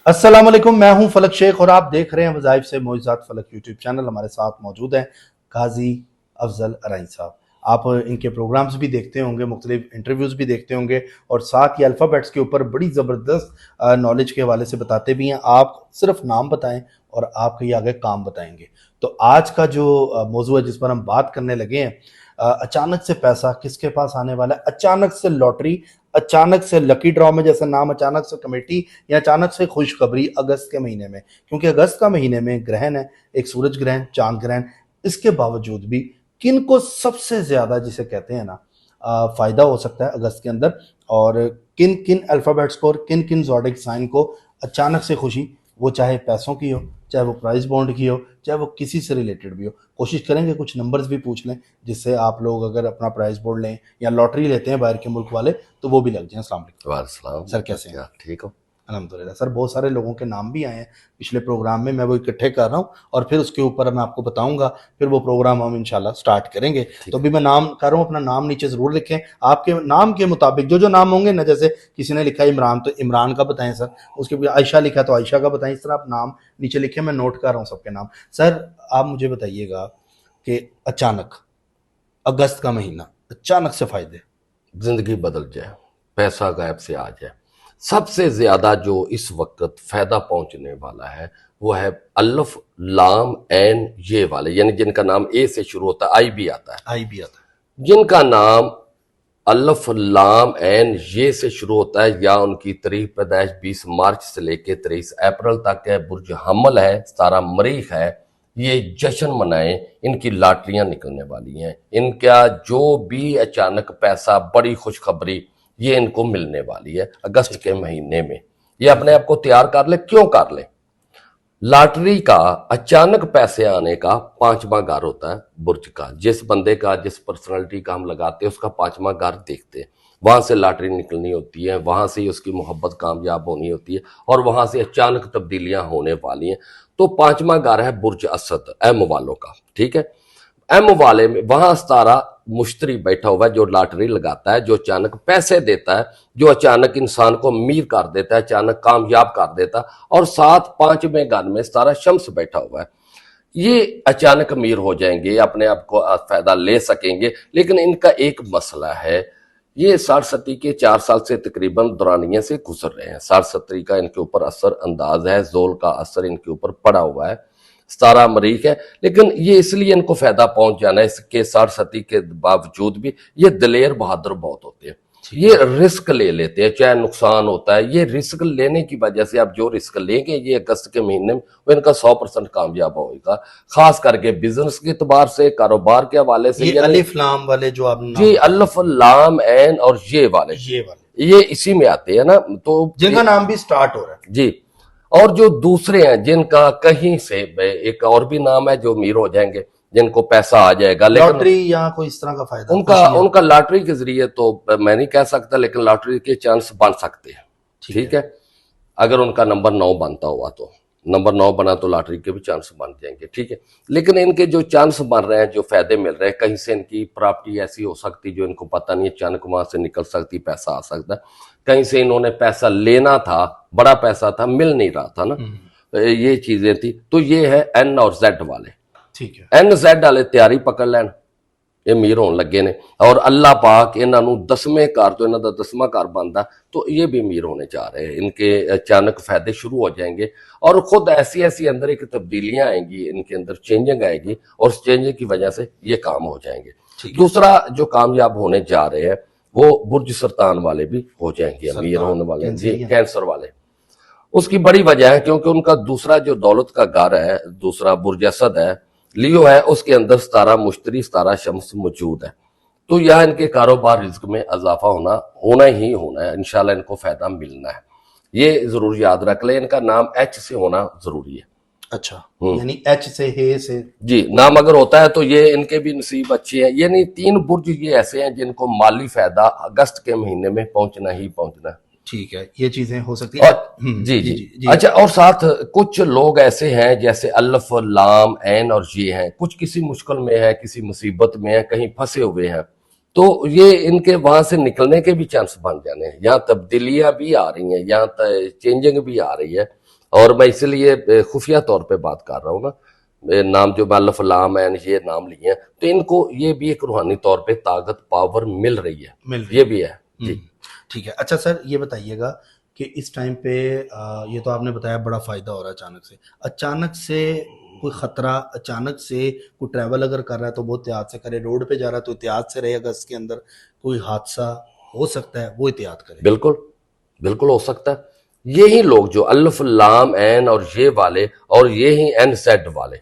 अस्सलाम वालेकुम, मैं हूं फलक शेख और आप देख रहे हैं वज़ाइफ से मोइज़ात फलक यूट्यूब चैनल। हमारे साथ मौजूद हैं काजी अफजल अराई साहब। आप इनके प्रोग्राम्स भी देखते होंगे, मुख्तलिफ इंटरव्यूज़ भी देखते होंगे और साथ ही अल्फ़ाबेट्स के ऊपर बड़ी ज़बरदस्त नॉलेज के हवाले से बताते भी हैं। आप सिर्फ नाम बताएं और आपके ये आगे काम बताएंगे। तो आज का जो मौजू है जिस पर हम बात करने लगे हैं, अचानक से पैसा किसके पास आने वाला है, अचानक से लॉटरी, अचानक से लकी ड्रॉ में जैसे नाम, अचानक से कमेटी या अचानक से खुशखबरी अगस्त के महीने में। क्योंकि अगस्त का महीने में ग्रहण है, एक सूरज ग्रहण, चांद ग्रहण। इसके बावजूद भी किन को सबसे ज्यादा जिसे कहते हैं ना फायदा हो सकता है अगस्त के अंदर, और किन किन अल्फाबेट्स को और किन किन ज़ोडिक साइन को अचानक से खुशी, वो चाहे पैसों की हो, चाहे वो प्राइस बॉन्ड की हो, चाहे वो किसी से रिलेटेड भी हो। कोशिश करेंगे कुछ नंबर्स भी पूछ लें जिससे आप लोग अगर अपना प्राइस बोर्ड लें या लॉटरी लेते हैं बाहर के मुल्क वाले तो वो भी लग जाए। अस्सलाम वालेकुम वालेकुम सर, कैसे हैं? ठीक हो? अल्हम्दुलिल्लाह सर। बहुत सारे लोगों के नाम भी आए हैं पिछले प्रोग्राम में, मैं वो इकट्ठे कर रहा हूँ और फिर उसके ऊपर मैं आपको बताऊंगा, फिर वो प्रोग्राम हम इंशाल्लाह स्टार्ट करेंगे। तो अभी मैं नाम कर रहा हूँ, अपना नाम नीचे जरूर लिखें। आपके नाम के मुताबिक जो जो नाम होंगे ना, जैसे किसी ने लिखा है इमरान तो इमरान का बताएं सर, उसके बाद आयशा लिखा तो आयशा का बताएं। इस तरह आप नाम नीचे लिखें, मैं नोट कर रहा हूँ सबके नाम। सर आप मुझे बताइएगा कि अचानक अगस्त का महीना, अचानक से फायदे। जिंदगी बदल जाए, पैसा गायब से आ जाए। सबसे ज्यादा जो इस वक्त फायदा पहुंचने वाला है वो है अल्फ लाम एन ये वाले, यानी जिनका नाम ए से शुरू होता है, आई भी आता है। आई भी आता है। जिनका नाम अल्फ लाम एन ये से शुरू होता है या उनकी तारीख पैदाइश 20 मार्च से लेकर 23 अप्रैल तक है, बुर्ज हमल है, सारा मरीख है, ये जश्न मनाएं, इनकी लॉटरियां निकलने वाली हैं। इनका जो भी अचानक पैसा, बड़ी खुशखबरी ये इनको मिलने वाली है अगस्त के महीने में। ये अपने आप को तैयार कर ले। क्यों कर ले? लॉटरी का अचानक पैसे आने का पांचवा घर होता है बुर्ज का। जिस बंदे का, जिस पर्सनालिटी का हम लगाते हैं उसका पांचवा घर देखते हैं, वहां से लॉटरी निकलनी होती है, वहां से ही उसकी मोहब्बत कामयाब होनी होती है और वहां से अचानक तब्दीलियां होने वाली हैं। तो पांचवा घर है बुर्ज असद, एम वालों का। ठीक है, एम वाले में वहां सितारा मुश्तरी बैठा हुआ है जो लॉटरी लगाता है, जो अचानक पैसे देता है, जो अचानक इंसान को अमीर कर देता है, अचानक कामयाब कर देता है। और साथ पांचवें घर में सितारा शम्स बैठा हुआ है। ये अचानक अमीर हो जाएंगे, अपने आप को फायदा ले सकेंगे। लेकिन इनका एक मसला है, ये 60 के 4 साल से तकरीबन दौरानिये से गुजर रहे हैं। 60 का इनके ऊपर असर अंदाज है, जोल का असर इनके ऊपर पड़ा हुआ है, सारा मरीक है। लेकिन ये इसलिए इनको फायदा पहुंच जाना है, इसके 60 के बावजूद भी ये दलेर बहादुर बहुत होते हैं। ये रिस्क ले लेते हैं, चाहे नुकसान होता है। ये रिस्क लेने की वजह से आप जो रिस्क लेंगे ये अगस्त के महीने में वो इनका 100% कामयाब होगा, खास करके बिजनेस के एतबार से, कारोबार के हवाले से। ये अलिफ लाम वाले जो आप जी, अल्फ लाम एन और ये वाले ये इसी में आते हैं ना, तो जिनका नाम भी स्टार्ट हो रहा है जी। और जो दूसरे हैं जिनका कहीं से एक और भी नाम है जो अमीर हो जाएंगे, जिनको पैसा आ जाएगा, लेकिन लॉटरी या कोई इस तरह का फायदा उनका लॉटरी के जरिए तो मैं नहीं कह सकता, लेकिन लॉटरी के चांस बन सकते हैं। ठीक है, अगर उनका नंबर 9 बनता हुआ तो, नंबर 9 बना तो लॉटरी के भी चांस बन जाएंगे। ठीक है, लेकिन इनके जो चांस बन रहे हैं, जो फायदे मिल रहे हैं, कहीं से इनकी प्रॉपर्टी ऐसी हो सकती जो इनको पता नहीं, अचानक वहां से निकल सकती, पैसा आ सकता है। कहीं से इन्होंने पैसा लेना था, बड़ा पैसा था, मिल नहीं रहा था ना, ये चीजें थी। तो ये है एन और जेड वाले। ठीक है, एन जेड वाले तैयारी पकड़ लैन, ये अमीर होने लगे ने। और अल्लाह पाक इन्हों 10वें घर तो इन्हों का 10वां घर बनता, तो ये भी अमीर होने जा रहे हैं। इनके अचानक फायदे शुरू हो जाएंगे और खुद ऐसी ऐसी अंदर एक तब्दीलियां आएंगी, इनके अंदर चेंजिंग आएगी और उस चेंजिंग की वजह से ये काम हो जाएंगे। दूसरा जो कामयाब होने जा रहे हैं वो बुर्ज सरतान वाले भी हो जाएंगे अमीर होने वाले, जी, कैंसर वाले। उसकी बड़ी वजह है क्योंकि उनका दूसरा जो दौलत का घर है, दूसरा बुर्ज असद है, लियो है, उसके अंदर सितारा मुश्तरी, सितारा शम्स मौजूद है। तो यह इनके कारोबार रिस्क में इजाफा होना ही होना है। इंशाल्लाह इनको फायदा मिलना है, ये जरूर याद रख ले। इनका नाम एच से होना जरूरी है। अच्छा, यानी एच से, हे से, जी, नाम अगर होता है तो ये इनके भी नसीब अच्छे हैं। यानी 3 बुर्ज ये ऐसे हैं जिनको माली फायदा अगस्त के महीने में पहुंचना ही पहुंचना है। ठीक है, ये चीजें हो सकती है। जी, जी जी। अच्छा, और साथ कुछ लोग ऐसे हैं जैसे अल्फ लाम एन और ये हैं, कुछ किसी मुश्किल में है, किसी मुसीबत में है, कहीं फंसे हुए हैं, तो ये इनके वहां से निकलने के भी चांस बन जाने हैं। यहाँ तब्दीलियां भी आ रही हैं, यहाँ चेंजिंग भी आ रही है। और मैं इसलिए खुफिया तौर पे बात कर रहा हूँ ना, नाम जो अल्फ लाम ऐन ये नाम लिए हैं, तो इनको ये भी एक रूहानी तौर पे ताकत पावर मिल रही है, ये भी है जी। ठीक है। अच्छा सर, ये बताइएगा कि इस टाइम पे ये तो आपने बताया बड़ा फायदा हो रहा है अचानक से कोई खतरा, अचानक से कोई ट्रैवल अगर कर रहा है तो बहुत एहतियात से करे, रोड पे जा रहा है तो एहतियात से रहे, अगर इसके अंदर कोई हादसा हो सकता है वो एहतियात करे। बिल्कुल बिल्कुल हो सकता है। यही लोग जो अल्फ लाम एन और ये वाले और ये ही एन जेड वाले,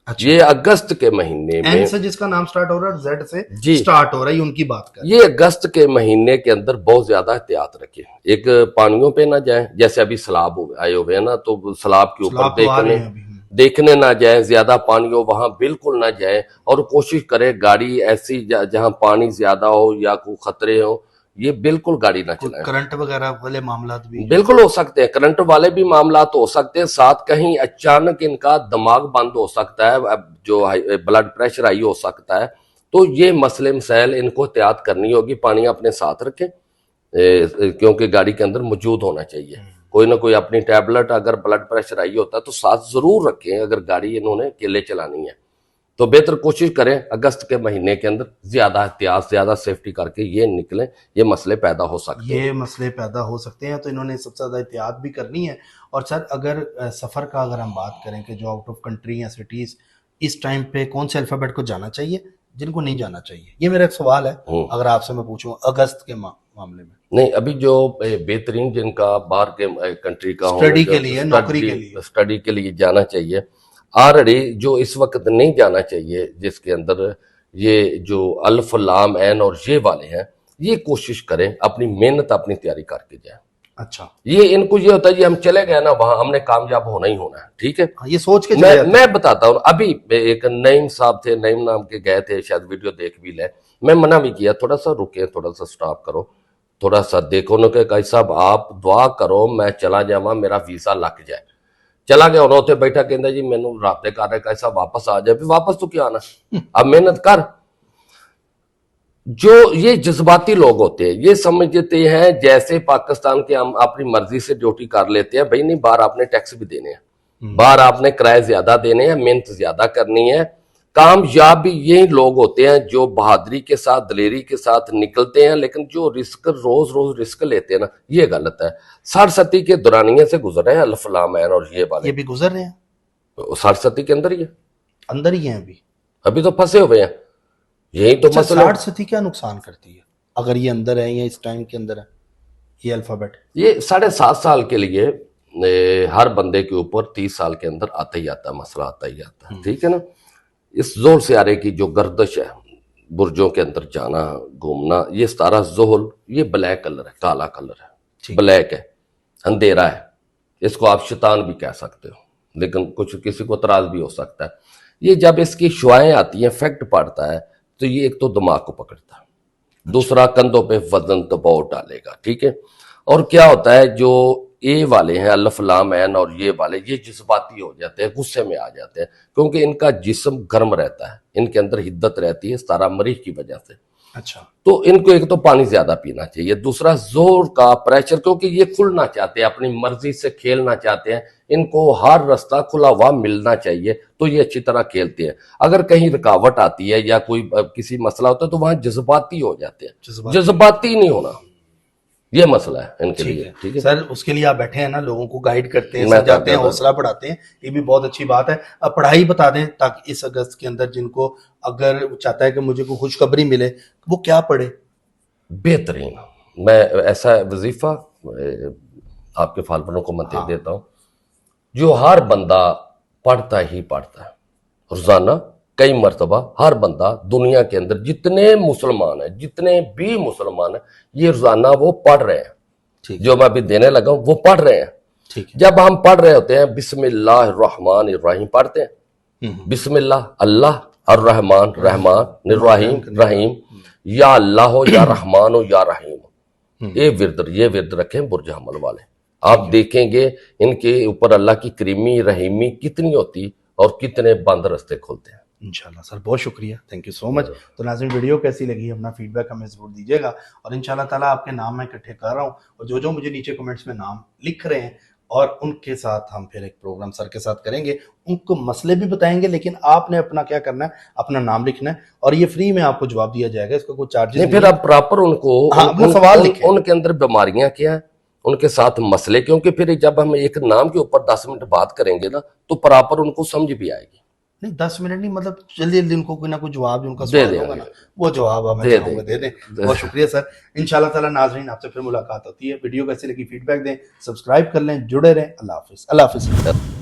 अच्छा, ये अगस्त के महीने एन में, से जिसका नाम स्टार्ट हो रहा है, जेड से जी स्टार्ट हो रहा है, उनकी बात कर। ये अगस्त के महीने के अंदर बहुत ज्यादा एहतियात रखें। एक पानियों पे ना जाए, जैसे अभी सैलाब आए हुए हैं ना, तो सैलाब के ऊपर देखने ना जाए, ज्यादा पानियों वहां बिल्कुल ना जाए, और कोशिश करे गाड़ी ऐसी जहां पानी ज्यादा हो या कोई खतरे हो, ये बिल्कुल गाड़ी ना चलाएं। करंट वगैरह वाले मामला भी बिल्कुल हो सकते हैं, करंट वाले भी मामला तो हो सकते हैं, साथ कहीं अचानक इनका दिमाग बंद हो सकता है, अब जो ब्लड प्रेशर हाई हो सकता है, तो ये मसले मसाइल इनको एहतियात करनी होगी। पानी अपने साथ रखें, क्योंकि गाड़ी के अंदर मौजूद होना चाहिए कोई ना कोई अपनी टैबलेट, अगर ब्लड प्रेशर हाई होता है तो साथ जरूर रखें, अगर गाड़ी इन्होंने अकेले चलानी है तो बेहतर कोशिश करें अगस्त के महीने के अंदर ज्यादा एहतियात, ज्यादा सेफ्टी करके ये निकलें। ये मसले पैदा हो सकते हैं, ये मसले पैदा हो सकते हैं, तो इन्होंने सबसे ज्यादा एहतियात भी करनी है। और सर अगर सफर का अगर हम बात करें कि जो आउट ऑफ कंट्री या सिटीज, इस टाइम पे कौन से अल्फाबेट को जाना चाहिए, जिनको नहीं जाना चाहिए, ये मेरा एक सवाल है अगर आपसे मैं पूछूं अगस्त के मामले में। नहीं, अभी जो बेहतरीन जिनका बाहर के कंट्री का स्टडी के लिए, नौकरी के लिए, स्टडी के लिए जाना चाहिए, ऑलरेडी जो इस वक्त नहीं जाना चाहिए, जिसके अंदर ये जो अल्फ लाम एन और ये वाले हैं, ये कोशिश करें अपनी मेहनत अपनी तैयारी करके जाए। अच्छा, ये इनको ये होता है जी हम चले गए ना वहां, हमने कामयाब होना ही होना है, ठीक है, ये सोच के मैं बताता हूँ। अभी एक नईम साहब थे, नईम नाम के गए थे, शायद वीडियो देख भी ले, मैं मना भी किया, थोड़ा सा रुके, थोड़ा सा स्टॉप करो, थोड़ा सा देखो। उन्होंने कहा साहब आप दुआ करो मैं चला जावा, मेरा वीजा लग जाए। चला गया, उन्होंने बैठा कहता जी मैनू राबते कर रहे, कैसा वापस आ जाए, वापस तो क्या आना, अब मेहनत कर। जो ये जज्बाती लोग होते हैं, ये समझते हैं जैसे पाकिस्तान के हम अपनी मर्जी से ड्यूटी कर लेते हैं, भाई नहीं, बाहर आपने टैक्स भी देने हैं, बाहर आपने किराए ज्यादा देने हैं, मेहनत ज्यादा करनी है। कामयाब भी यही लोग होते हैं जो बहादुरी के साथ, दलेरी के साथ निकलते हैं, लेकिन जो रिस्क रोज रोज रिस्क लेते हैं ना, ये गलत है। 60-70 के दुरानिये से गुजर रहे हैं अल्फ लाम ऐन और ये वाले, ये भी गुजर रहे हैं, 60-70 के अंदर ही है, अंदर ही है अभी तो फंसे हुए हैं। यही तो अच्छा, मसला। 60 क्या नुकसान करती है अगर ये अंदर है या इस टाइम के अंदर है ये अल्फाबेट? ये 7.5 साल के लिए हर बंदे के ऊपर 30 साल के अंदर आता ही आता है, मसला आता ही आता है, ठीक है ना। इस जोल सियारे की जो गर्दिश है, बुर्जों के अंदर जाना घूमना, ये सारा जोहल, ये ब्लैक कलर है, काला कलर है, ब्लैक है, अंधेरा है, इसको आप शैतान भी कह सकते हो, लेकिन कुछ किसी को तराज भी हो सकता है। ये जब इसकी शुआएं आती हैं, इफेक्ट पड़ता है, तो ये एक तो दिमाग को पकड़ता है, दूसरा कंधों पे वजन दबाव डालेगा, ठीक है। और क्या होता है, जो ए वाले हैं अल्फ लाम ऐन और ये वाले, ये जज्बाती हो जाते हैं, गुस्से में आ जाते हैं, क्योंकि इनका जिस्म गर्म रहता है, इनके अंदर हिद्दत रहती है सारा मरीज की वजह से। अच्छा, तो इनको एक तो पानी ज्यादा पीना चाहिए, दूसरा जोर का प्रेशर, क्योंकि ये खुलना चाहते हैं, अपनी मर्जी से खेलना चाहते हैं, इनको हर रास्ता खुला हुआ मिलना चाहिए, तो ये अच्छी तरह खेलते हैं। अगर कहीं रुकावट आती है या कोई किसी मसला होता है तो वहां जज्बाती हो जाते हैं, जज्बाती नहीं होना, ये मसला है इनके लिए, ठीक है सर। उसके लिए आप बैठे हैं ना, लोगों को गाइड करते हैं, समझाते हैं, हौसला बढ़ाते हैं, ये भी बहुत अच्छी बात है। अब पढ़ाई बता दें ताकि इस अगस्त के अंदर जिनको अगर चाहता है कि मुझे कोई खुशखबरी मिले, वो क्या पढ़े? बेहतरीन, मैं ऐसा वजीफा आपके फॉलोअरों को मैं दे देता हूं, जो हर बंदा पढ़ता ही पढ़ता है रोजाना, कई मरतबा हर बंदा दुनिया के अंदर जितने मुसलमान हैं, जितने भी मुसलमान हैं, ये रोजाना वो पढ़ रहे हैं, जो मैं अभी देने लगा हूं वो पढ़ रहे हैं। जब हम पढ़ रहे होते हैं बिस्मिल्लाहिर्रहमानिर्रहीम पढ़ते हैं, बिस्मिल्लाह अल्लाह, और रहमान रहमान, रहीम रहीम, या अल्लाह हो या रहमान हो या रहीम, ये विर्द रखें बुर्ज हमल वाले। आप देखेंगे इनके ऊपर अल्लाह की करीमी रहीमी कितनी होती और कितने बंद रास्ते खोलते हैं। इंशाल्लाह सर, बहुत शुक्रिया, थैंक यू सो मच। तो नाज़रीन, वीडियो कैसी लगी अपना फीडबैक हमें ज़रूर दीजिएगा, और इंशाल्लाह ताला आपके नाम मैं इकट्ठे कर रहा हूँ, और जो जो मुझे नीचे कमेंट्स में नाम लिख रहे हैं और उनके साथ हम फिर एक प्रोग्राम सर के साथ करेंगे, उनको मसले भी बताएंगे, लेकिन आपने अपना क्या करना है, अपना नाम लिखना है और ये फ्री में आपको जवाब दिया जाएगा, इसका कोई चार्जेस नहीं, फिर आप प्रॉपर उनको हाँ, अपना सवाल लिखें। उनके अंदर बीमारियां क्या है, उनके साथ मसले, क्योंकि फिर जब हम एक नाम के ऊपर 10 मिनट बात करेंगे ना तो प्रॉपर उनको समझ भी आएगी। नहीं 10 मिनट नहीं, मतलब जल्दी जल्दी उनको कोई ना कोई जवाब उनका दे सवाल होगा देंगे। ना, वो जवाब हमें दे चाहूंगा दे दें। देंगे। बहुत शुक्रिया सर। इंशाल्लाह ताला नाजरीन आपसे फिर मुलाकात होती है। वीडियो कैसी लगी फीडबैक दें, सब्सक्राइब कर लें, जुड़े रहें। अल्लाह हाफिज। अल्लाह हाफिज।